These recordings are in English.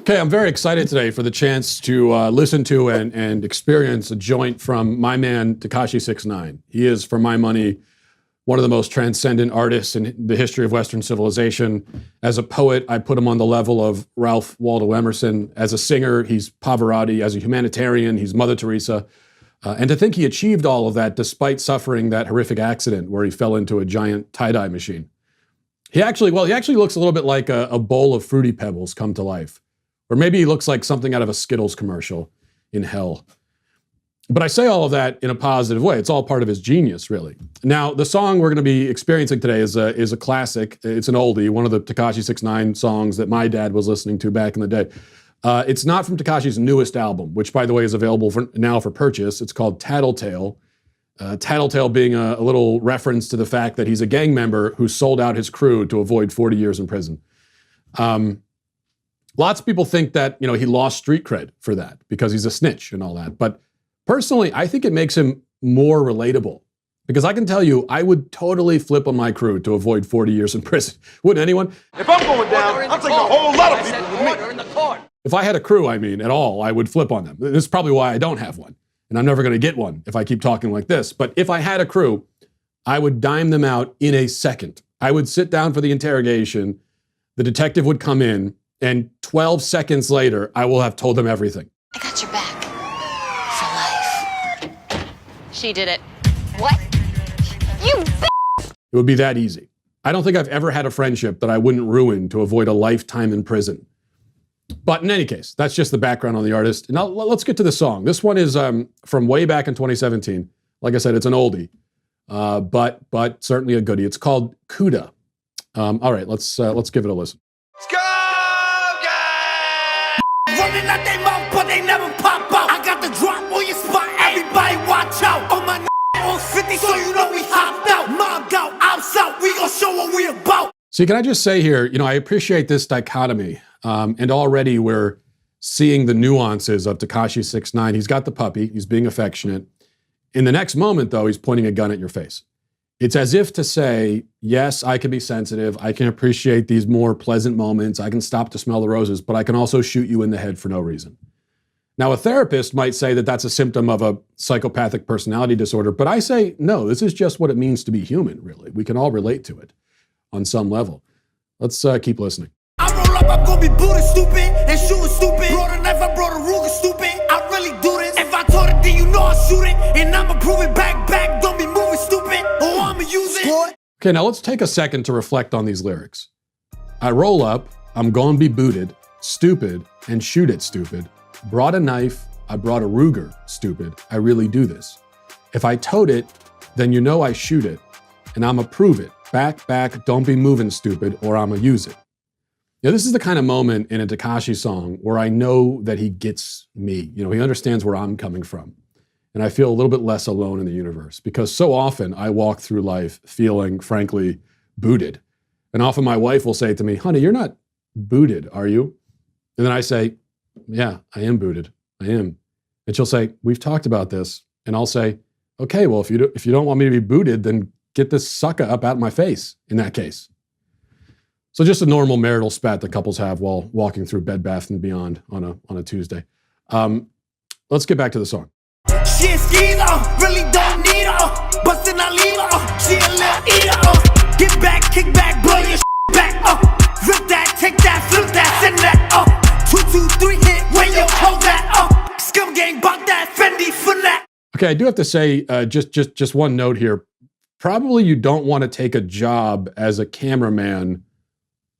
Okay, I'm very excited today for the chance to listen to and experience a joint from my man, Tekashi 6ix9ine. He is, for my money, one of the most transcendent artists in the history of Western civilization. As a poet, I put him on the level of Ralph Waldo Emerson. As a singer, he's Pavarotti. As a humanitarian, he's Mother Teresa. And to think he achieved all of that despite suffering that horrific accident where he fell into a giant tie-dye machine. He actually looks a little bit like a bowl of Fruity Pebbles come to life. Or maybe he looks like something out of a Skittles commercial in hell. But I say all of that in a positive way. It's all part of his genius, really. Now, the song we're going to be experiencing today is a classic. It's an oldie, one of the Tekashi 6ix9ine songs that my dad was listening to back in the day. It's not from Tekashi's newest album, which, by the way, is available now for purchase. It's called Tattletale. Tattletale being a little reference to the fact that he's a gang member who sold out his crew to avoid 40 years in prison. Lots of people think that, he lost street cred for that because he's a snitch and all that. But personally, I think it makes him more relatable. Because I can tell you, I would totally flip on my crew to avoid 40 years in prison. Wouldn't anyone? If I'm going down, I'm taking a whole lot of people with me. If I had a crew, at all, I would flip on them. This is probably why I don't have one. And I'm never going to get one if I keep talking like this. But if I had a crew, I would dime them out in a second. I would sit down for the interrogation. The detective would come in. And 12 seconds later, I will have told them everything. I got your back. For life. She did it. What? You bitch! It would be that easy. I don't think I've ever had a friendship that I wouldn't ruin to avoid a lifetime in prison. But in any case, that's just the background on the artist. Now, let's get to the song. This one is from way back in 2017. Like I said, it's an oldie, but certainly a goodie. It's called Kuda. All right, let's give it a listen. Running out they mouth, but they never pop out. I got the drop on your spot, everybody watch out. On my on 50, so you know we hopped out. Mobbed out, out, we gon' show what we about. See, can I just say here, I appreciate this dichotomy. And already we're seeing the nuances of Tekashi 6ix9ine. He's got the puppy, he's being affectionate. In the next moment, though, he's pointing a gun at your face. It's as if to say, yes, I can be sensitive. I can appreciate these more pleasant moments. I can stop to smell the roses, but I can also shoot you in the head for no reason. Now, a therapist might say that that's a symptom of a psychopathic personality disorder, but I say, no, this is just what it means to be human, really. We can all relate to it on some level. Let's keep listening. I roll up, I'm gonna be booted stupid and shooting stupid. Brought a knife, I brought a Ruger stupid. I really do this. If I taught it, then you know I shoot it. And I'ma prove it back. Don't be moving stupid. Or I'ma use it. Okay, now let's take a second to reflect on these lyrics. I roll up, I'm gonna be booted, stupid, and shoot it, stupid. Brought a knife, I brought a Ruger, stupid. I really do this. If I tote it, then you know I shoot it. And I'ma prove it. Back, don't be moving, stupid, or I'ma use it. Now, this is the kind of moment in a Tekashi song where I know that he gets me. He understands where I'm coming from. And I feel a little bit less alone in the universe because so often I walk through life feeling, frankly, booted. And often my wife will say to me, honey, you're not booted, are you? And then I say, yeah, I am booted. I am. And she'll say, we've talked about this. And I'll say, okay, well, if you don't want me to be booted, then get this sucker up out of my face in that case. So just a normal marital spat that couples have while walking through Bed Bath & Beyond on a Tuesday. Let's get back to the song. She a skeezer, really don't need her. Bustin' I leave her, she a little eater. Get back, kick back, blow your back. Rip that, take that, flip that, send that. 2, 2, 3 hit, when you hold that. Scum gang, bought that, Fendi for that. Okay, I do have to say, just one note here. Probably you don't want to take a job as a cameraman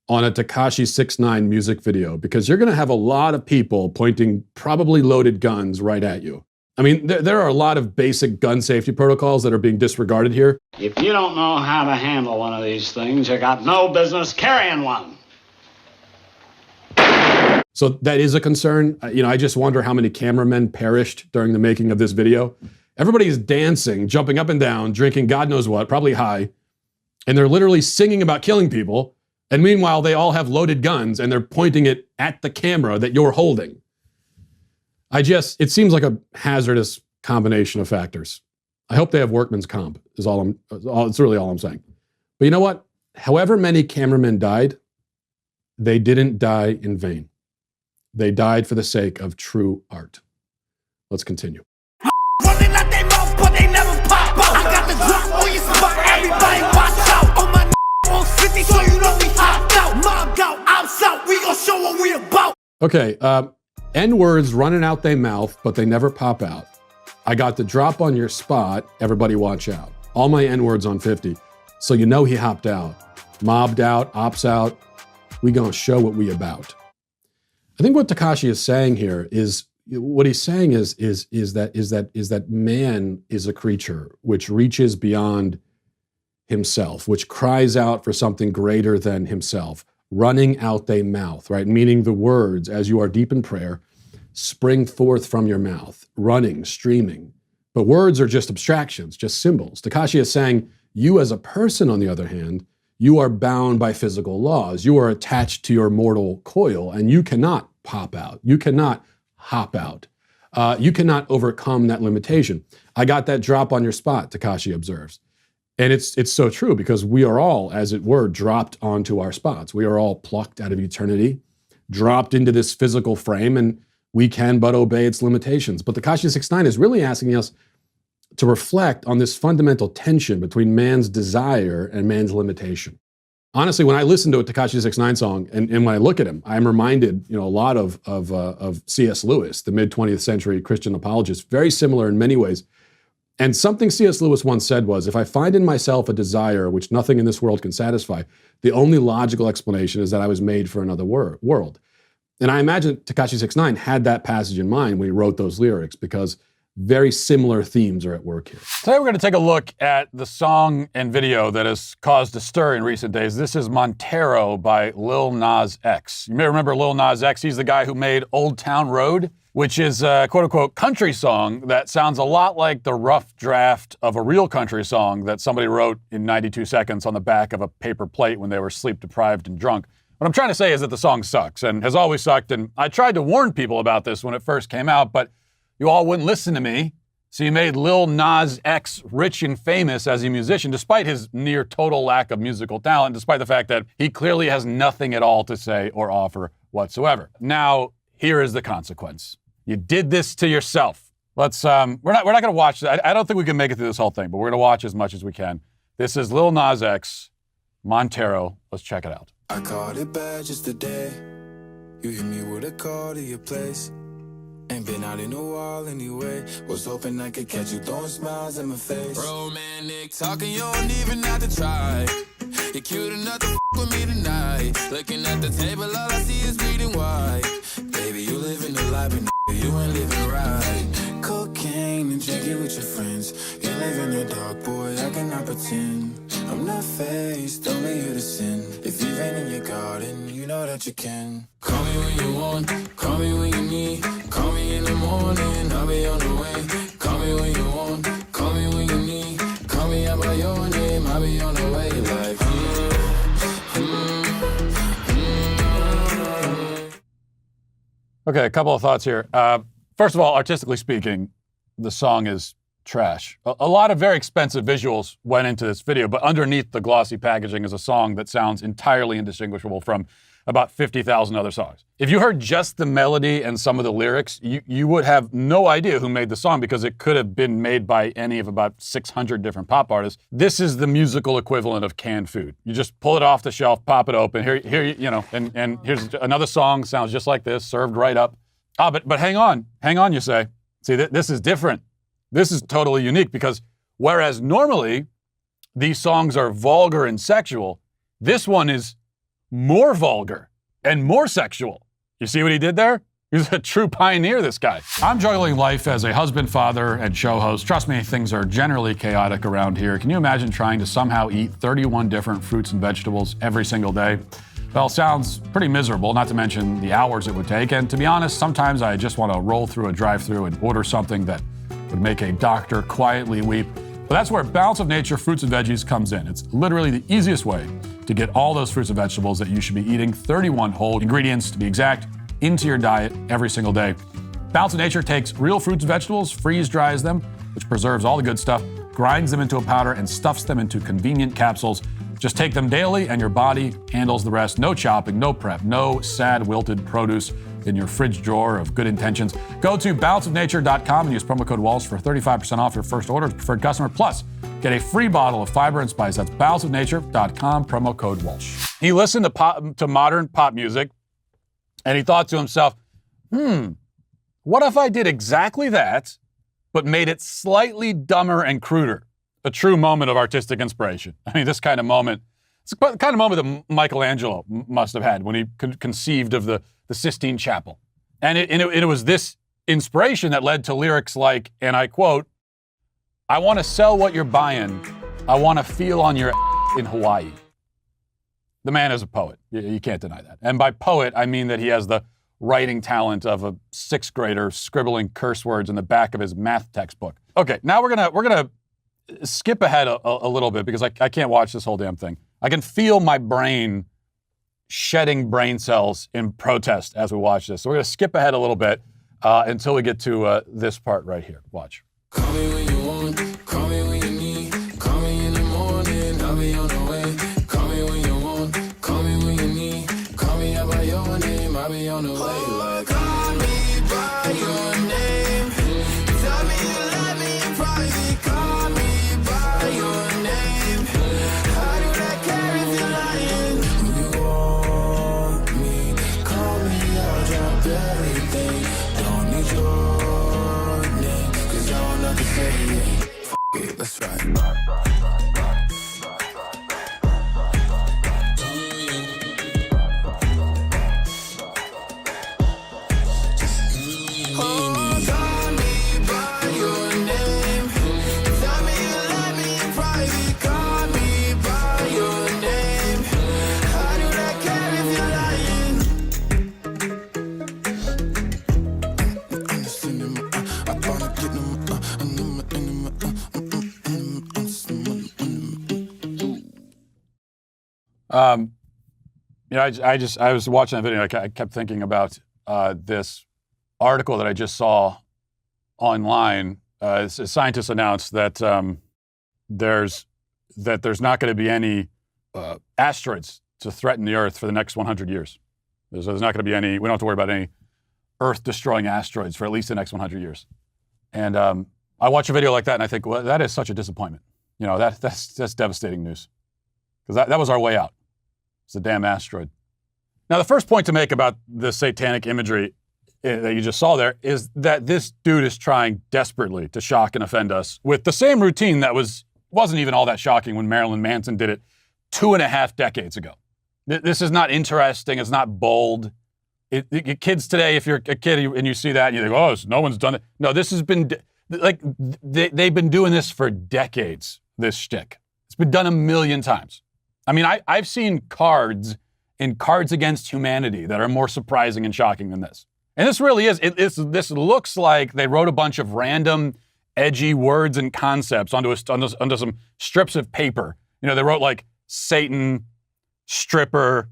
on a Tekashi 6ix9ine music video because you're going to have a lot of people pointing probably loaded guns right at you. I mean, there are a lot of basic gun safety protocols that are being disregarded here. If you don't know how to handle one of these things, you got no business carrying one. So that is a concern. I just wonder how many cameramen perished during the making of this video. Everybody's dancing, jumping up and down, drinking God knows what, probably high, and they're literally singing about killing people. And meanwhile, they all have loaded guns and they're pointing it at the camera that you're holding. It seems like a hazardous combination of factors. I hope they have workman's comp, it's really all I'm saying. But you know what? However many cameramen died, they didn't die in vain. They died for the sake of true art. Let's continue. Running out they mouth, but they never pop out. I got the drop on your spot, everybody watch out. On my on 50, so you know we hopped out. Mobbed out, outside, we gon' show what we about. Okay, N-words running out they mouth, but they never pop out. I got the drop on your spot, everybody watch out. All my N-words on 50, so you know he hopped out. Mobbed out, ops out, we gonna show what we about. I think what Tekashi is saying here is, what he's saying is that man is a creature which reaches beyond himself, which cries out for something greater than himself, running out they mouth, right? Meaning the words, as you are deep in prayer, spring forth from your mouth, running, streaming. But words are just abstractions, just symbols. Tekashi is saying, you as a person, on the other hand, you are bound by physical laws. You are attached to your mortal coil, and you cannot pop out. You cannot hop out. You cannot overcome that limitation. I got that drop on your spot, Tekashi observes. And it's so true, because we are all, as it were, dropped onto our spots. We are all plucked out of eternity, dropped into this physical frame, and we can but obey its limitations. But Tekashi 6ix9ine is really asking us to reflect on this fundamental tension between man's desire and man's limitation. Honestly, when I listen to a Tekashi 6ix9ine song, and when I look at him, I'm reminded, a lot of C.S. Lewis, the mid-20th century Christian apologist, very similar in many ways. And something C.S. Lewis once said was, if I find in myself a desire which nothing in this world can satisfy, the only logical explanation is that I was made for another world. And I imagine Tekashi 6ix9ine had that passage in mind when he wrote those lyrics, because very similar themes are at work here. Today we're going to take a look at the song and video that has caused a stir in recent days. This is Montero by Lil Nas X. You may remember Lil Nas X. He's the guy who made Old Town Road, which is a quote-unquote country song that sounds a lot like the rough draft of a real country song that somebody wrote in 92 seconds on the back of a paper plate when they were sleep-deprived and drunk. What I'm trying to say is that the song sucks and has always sucked, and I tried to warn people about this when it first came out, but you all wouldn't listen to me. So you made Lil Nas X rich and famous as a musician, despite his near total lack of musical talent, despite the fact that he clearly has nothing at all to say or offer whatsoever. Now, here is the consequence. You did this to yourself. Let's, we're not going to watch, I don't think we can make it through this whole thing, but we're going to watch as much as we can. This is Lil Nas X, Montero. Let's check it out. I called it bad just today. You hit me with a call to your place. Ain't been out in a while anyway. Was hoping I could catch you throwing smiles in my face. Romantic talking, you don't even have to try. You're cute enough to with me tonight. Looking at the table, all I see is reading white. Baby, you living the life, but you ain't living right. Cocaine and drinking with your friends. You live in the dark, boy, I cannot pretend. I'm not faced, don't be you to sin. If you've been in your garden, you know that you can. Call me when you want, call me when you need. Call me in the morning, I'll be on the way. Call me when you want, call me when you need. Call me out by your name, I'll be on the way. Like, Okay, a couple of thoughts here. First of all, artistically speaking, the song is trash. A lot of very expensive visuals went into this video, but underneath the glossy packaging is a song that sounds entirely indistinguishable from about 50,000 other songs. If you heard just the melody and some of the lyrics, you would have no idea who made the song, because it could have been made by any of about 600 different pop artists. This is the musical equivalent of canned food. You just pull it off the shelf, pop it open, here and here's another song, sounds just like this, served right up. But hang on, you say. See, this is different. This is totally unique, because whereas normally these songs are vulgar and sexual, this one is more vulgar and more sexual. You see what he did there? He's a true pioneer, this guy. I'm juggling life as a husband, father, and show host. Trust me, things are generally chaotic around here. Can you imagine trying to somehow eat 31 different fruits and vegetables every single day? Well, sounds pretty miserable, not to mention the hours it would take. And to be honest, sometimes I just want to roll through a drive-thru and order something that would make a doctor quietly weep. But that's where Balance of Nature Fruits and Veggies comes in. It's literally the easiest way to get all those fruits and vegetables that you should be eating, 31 whole ingredients to be exact, into your diet every single day. Balance of Nature takes real fruits and vegetables, freeze dries them, which preserves all the good stuff, grinds them into a powder, and stuffs them into convenient capsules. Just take them daily and your body handles the rest. No chopping, no prep, no sad wilted produce. in your fridge drawer of good intentions. Go to balanceofnature.com and use promo code Walsh for 35% off your first order as a preferred customer. Plus, get a free bottle of fiber and spice. That's balanceofnature.com, promo code Walsh. He listened to modern pop music, and he thought to himself, what if I did exactly that, but made it slightly dumber and cruder? A true moment of artistic inspiration. I mean, this kind of moment, it's the kind of moment that Michelangelo must have had when he conceived of the Sistine Chapel. And it was this inspiration that led to lyrics like, and I quote, "I want to sell what you're buying. I want to feel on your in Hawaii." The man is a poet. You can't deny that. And by poet, I mean that he has the writing talent of a sixth grader scribbling curse words in the back of his math textbook. Okay, now we're gonna skip ahead a little bit because I can't watch this whole damn thing. I can feel my brain shedding brain cells in protest as we watch this. So we're gonna skip ahead a little bit until we get to this part right here. Watch. Call me when you want, call me when you need. Call me in the morning, I'll be on the way. Call me when you want, call me when you need. Call me out by your name, I'll be on the way. Call me by your name. Tell me you love me in private. Call me by your name. How do that care if you're lying? When you want me, call me, I'll drop everything. Don't need your name, 'cause I don't have to say it. F it, let's ride. I was watching that video. I kept thinking about this article that I just saw online. Scientists announced that there's not going to be any asteroids to threaten the Earth for the next 100 years. There's not going to be any. We don't have to worry about any Earth-destroying asteroids for at least the next 100 years. And I watch a video like that, and I think, well, that is such a disappointment. You know, that's devastating news, because that was our way out. It's a damn asteroid. Now, the first point to make about the satanic imagery that you just saw there is that this dude is trying desperately to shock and offend us with the same routine that wasn't even all that shocking when Marilyn Manson did it 2.5 decades ago. This is not interesting. It's not bold. Kids today, if you're a kid and you see that and you think, oh, no one's done it. No, this has been, like, they've been doing this for decades, this shtick. It's been done 1,000,000 times. I mean, I've seen cards in Cards Against Humanity that are more surprising and shocking than this. And this really is. This looks like they wrote a bunch of random, edgy words and concepts onto some strips of paper. You know, they wrote like Satan, stripper,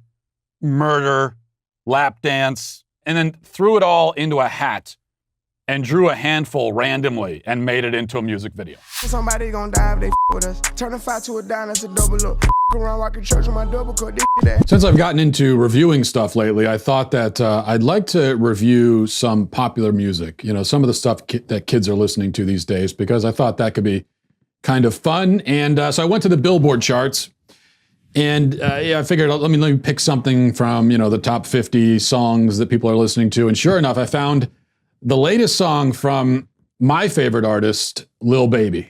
murder, lap dance, and then threw it all into a hat and drew a handful randomly and made it into a music video. Somebody gonna die if they with us. Turn a 5 to a dime, that's a double up. Around walking church with my double cut. Since I've gotten into reviewing stuff lately, I thought that I'd like to review some popular music. You know, some of the stuff that kids are listening to these days, because I thought that could be kind of fun. And so I went to the Billboard charts, and I figured let me pick something from, you know, the top 50 songs that people are listening to. And sure enough, I found the latest song from my favorite artist, Lil Baby.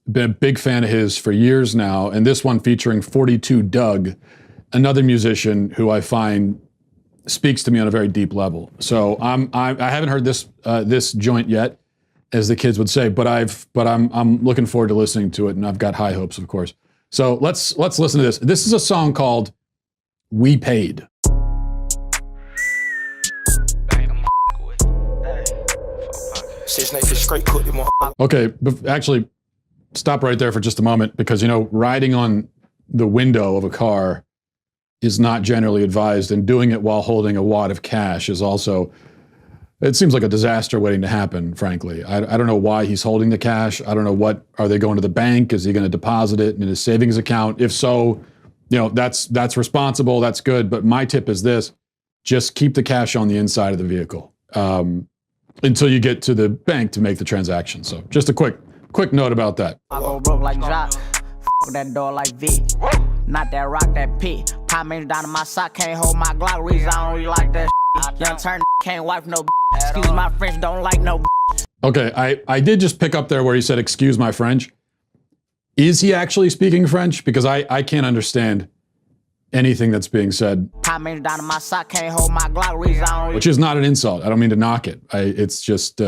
Been a big fan of his for years now, and this one featuring 42 Doug, another musician who I find speaks to me on a very deep level. So I haven't heard this joint yet, as the kids would say, but I'm looking forward to listening to it, and I've got high hopes, of course. So let's listen to this. This is a song called "We Paid." Okay, but actually, stop right there for just a moment, because, you know, riding on the window of a car is not generally advised, and doing it while holding a wad of cash is also, it seems like a disaster waiting to happen, frankly. I don't know why he's holding the cash. I don't know are they going to the bank? Is he going to deposit it in his savings account? If so, you know, that's responsible, that's good. But my tip is this: just keep the cash on the inside of the vehicle until you get to the bank to make the transaction. So just a quick note about that. I go broke like Jock, that door like Vic. Not that rock, that pit. Pop me down in my sock, can't hold my Glock. Reason I don't really like that shit. Young turn can't wipe no excuse my French, don't like no Okay, I did just pick up there where he said, excuse my French. Is he actually speaking French? Because I can't understand anything that's being said. Pop me down in my sock, can't hold my Glock. Reason I don't really Which is not an insult. I don't mean to knock it. It's just,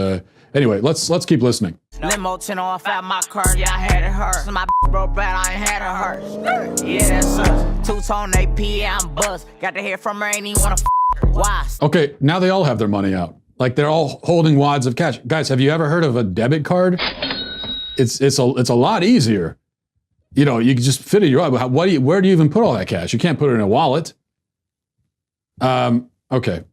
anyway, let's keep listening. Limo 10 off at my car, yeah, I had it hurt. So my broke bad, I ain't had it hurt. Yeah, that's us. Two-tone AP, yeah, I'm buzzed. Got to hear from her, ain't even wanna why? Okay, now they all have their money out. Like they're all holding wads of cash. Guys, have you ever heard of a debit card? It's a lot easier. You know, you can just fit it your wallet. Where do you even put all that cash? You can't put it in a wallet. Okay.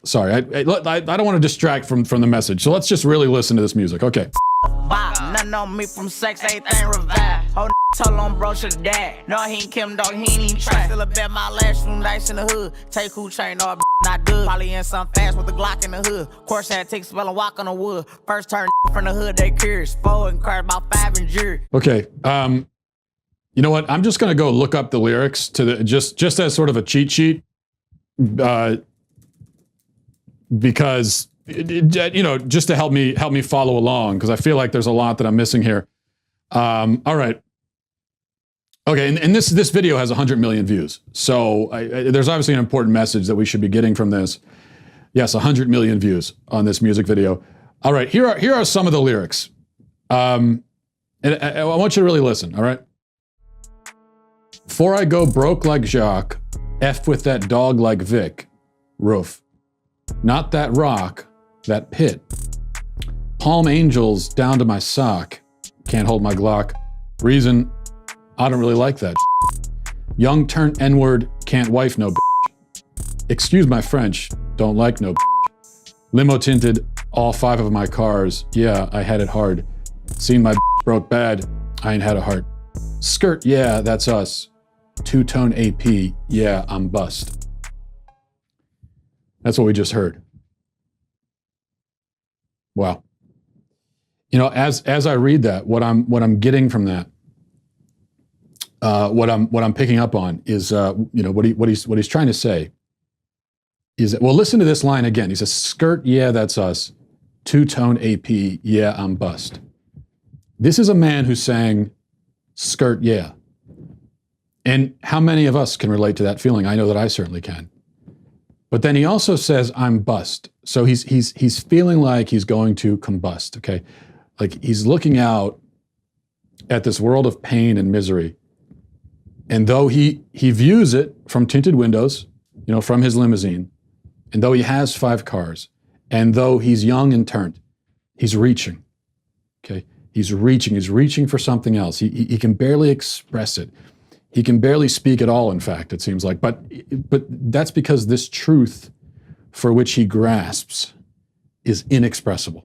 Sorry, I don't want to distract from the message. So let's just really listen to this music. Okay. Bob, nothing on me from sex, everything revived. Whole told on bro should dad. No, he ain't Kim dog, he ain't even try. Still a bet my last room nice in the hood. Take who chain, no, not good. Probably in some fast with the Glock in the hood. Course had to take a spell and walk on the wood. First turn from the hood, they curious. 4 and cars about 5 and jury. Okay. You know what? I'm just gonna go look up the lyrics to the just as sort of a cheat sheet. Because you know, just to help me follow along, because I feel like there's a lot that I'm missing here. All right. Okay, and this video has 100 million views. So there's obviously an important message that we should be getting from this. Yes, 100 million views on this music video. All right, here are some of the lyrics. And I want you to really listen, all right? Before I go broke like Jacques, F with that dog like Vic, roof. Not that rock, that pit. Palm angels down to my sock. Can't hold my Glock. Reason, I don't really like that. Young turn N-word, can't wife no Excuse my French, don't like no Limo tinted, all 5 of my cars. Yeah, I had it hard. Seen my broke bad, I ain't had a heart. Skirt, yeah, that's us. Two-tone AP, yeah, I'm bust. That's what we just heard. Wow. You know, as I read that, what I'm getting from that, what I'm picking up on is, you know, what he's trying to say is that, well, listen to this line again. He says, "Skirt, yeah, that's us. Two-tone AP, yeah, I'm bust." This is a man who's saying, "Skirt, yeah." And how many of us can relate to that feeling? I know that I certainly can. But then he also says, "I'm bust." So he's feeling like he's going to combust, okay? Like he's looking out at this world of pain and misery. And though he views it from tinted windows, you know, from his limousine, and though he has 5 cars, and though he's young and turned, he's reaching, okay? He's reaching for something else. He can barely express it. He can barely speak at all, in fact, it seems like. But that's because this truth for which he grasps is inexpressible.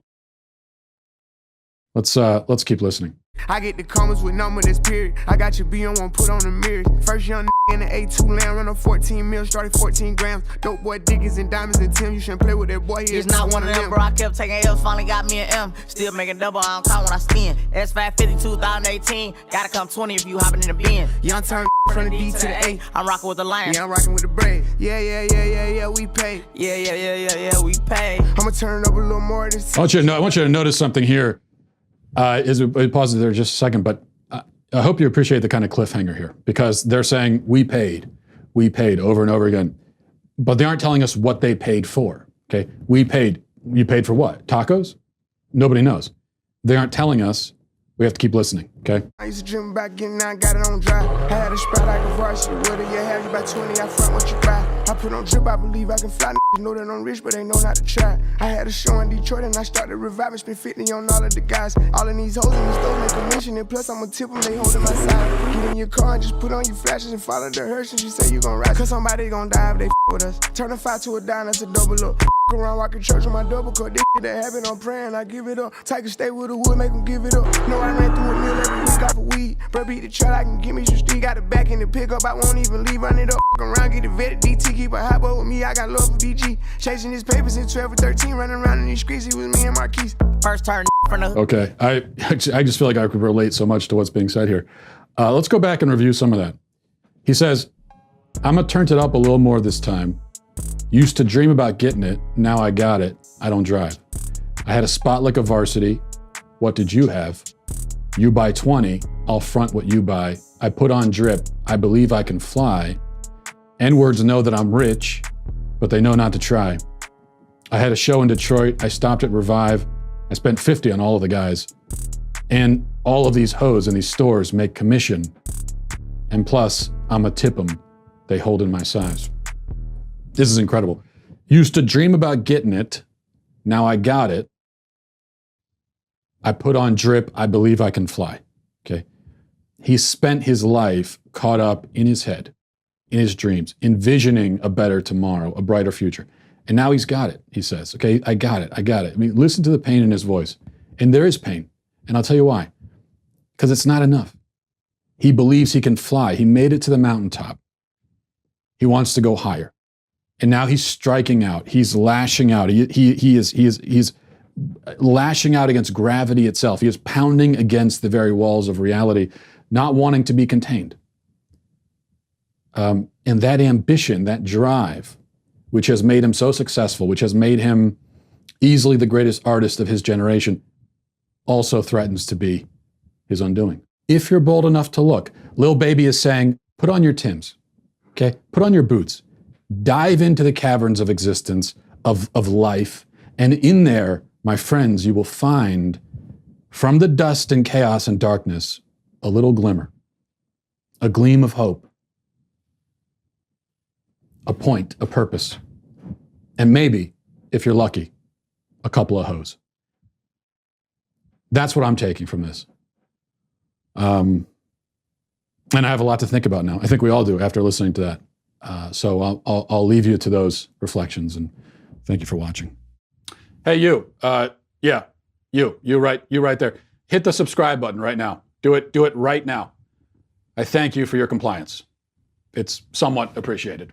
Let's keep listening. I get the comments with number that's period. I got your B on one, put on the mirrors. First young in the A2 land, run on 14 mil, started 14 grams. Dope boy Dickies and diamonds and Tim. You shouldn't play with that boy. He It's not one of them, bro. I kept taking L's, finally got me an M. Still making double, I don't count when I spin. S550 2018, gotta come 20 if you hopping in the bin. Young turn from the D to the A. I'm rocking with the lion. Yeah, I'm rocking with the braid. Yeah, we pay. Yeah, we pay. I'ma turn it up a little more this I want you to notice something here. Pause there just a second, but I hope you appreciate the kind of cliffhanger here, because they're saying we paid over and over again, but they aren't telling us what they paid for. Okay, we paid. You paid for what? Tacos? Nobody knows. They aren't telling us. We have to keep listening. Okay. I used to dream about getting out, got it on dry. I had a sprout like a varsity. Whether you have you about 20, I front what you buy. I put on drip, I believe I can fly. Know that I'm rich, but they know not to try. I had a show in Detroit and I started reviving. Spent 50 on all of the guys. All of these hoes in the store make a mission. And plus I'ma tip them, they holding my side. Get in your car and just put on your flashes and follow the hearse. And you say you gon' ride. Cause somebody gon' die if they with us. Turn a 5 to a dime, that's a double up. Around rockin' church on my double cup. This shit that happen, I'm praying, I give it up. Take a stay with the wood, make them give it up. No, I ran through a meal every week off of weed. Bro, beat the truck, I can give me some street. Got the back in the pickup, I won't even leave. Run it up, around, get the vetted DT. Keep a hot boy with me, I got love for BG. Chasing his papers in 12 or 13, running around in these streets. He was me and Marquise. First turn from the Okay, I just feel like I could relate so much to what's being said here. Let's go back and review some of that. He says, I'm gonna turn it up a little more this time. Used to dream about getting it, now I got it, I don't drive. I had a spot like a varsity, what did you have? You buy 20, I'll front what you buy. I put on drip, I believe I can fly. N-words know that I'm rich, but they know not to try. I had a show in Detroit, I stopped at Revive. I spent 50 on all of the guys. And all of these hoes in these stores make commission. And plus, I'ma tip them. They hold in my size. This is incredible. Used to dream about getting it. Now I got it. I put on drip. I believe I can fly. Okay. He spent his life caught up in his head, in his dreams, envisioning a better tomorrow, a brighter future. And now he's got it, he says. Okay, I got it. I got it. I mean, listen to the pain in his voice. And there is pain. And I'll tell you why. Because it's not enough. He believes he can fly. He made it to the mountaintop. He wants to go higher. And now he's striking out. He's lashing out. He's lashing out against gravity itself. He is pounding against the very walls of reality, not wanting to be contained. And that ambition, that drive, which has made him so successful, which has made him easily the greatest artist of his generation, also threatens to be his undoing. If you're bold enough to look, Lil Baby is saying, put on your Timbs, okay? Put on your boots. Dive into the caverns of existence, of life, and in there, my friends, you will find, from the dust and chaos and darkness, a little glimmer, a gleam of hope, a point, a purpose, and maybe, if you're lucky, a couple of hoes. That's what I'm taking from this. And I have a lot to think about now. I think we all do after listening to that. So I'll leave you to those reflections, and thank you for watching. Hey, you, you right there. Hit the subscribe button right now. Do it right now. I thank you for your compliance. It's somewhat appreciated.